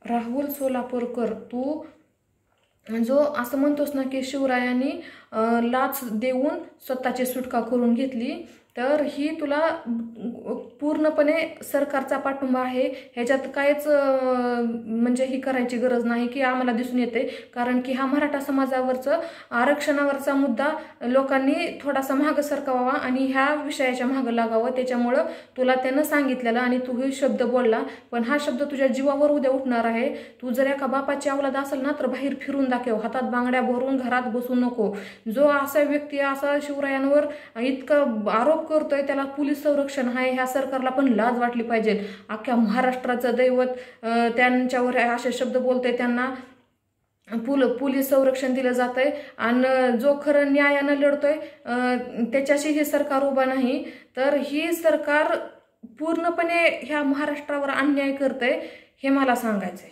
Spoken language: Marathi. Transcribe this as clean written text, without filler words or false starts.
राहुल सोलापूरकर, तू जो असं म्हणतोस ना की शिवरायांनी लाच देऊन स्वतःची सुटका करून घेतली, तर ही तुला पूर्णपणे सरकारचा पाठिंबा आहे, ह्याच्यात काहीच म्हणजे ही करायची गरज नाही की आम्हाला दिसून येते. कारण की हा मराठा समाजावरचं आरक्षणावरचा मुद्दा लोकांनी थोडासा मागं सरकावा आणि ह्या विषयाच्या मागं लागावं, त्याच्यामुळं तुला त्यानं सांगितलेलं आणि तू हे शब्द बोलला. पण हा शब्द तुझ्या जीवावर उद्या उठणार आहे. तू जर एका बापाची अवलाद असेल ना तर बाहेर फिरून दाखव, हातात बांगड्या भरून घरात बसू नको. जो असा व्यक्ती असा शिवरायांवर इतकं आरोप करतोय त्याला पोलीस संरक्षण आहे, ह्या सरकारला पण लाज वाटली पाहिजे. अख्ख्या महाराष्ट्राचं दैवत त्यांच्यावर असे शब्द बोलतोय, त्यांना पोलीस संरक्षण दिलं जातंय आणि जो खरं न्यायानं लढतोय त्याच्याशी हे सरकार उभा नाही. तर ही सरकार पूर्णपणे ह्या महाराष्ट्रावर अन्याय करतंय, हे मला सांगायचंय.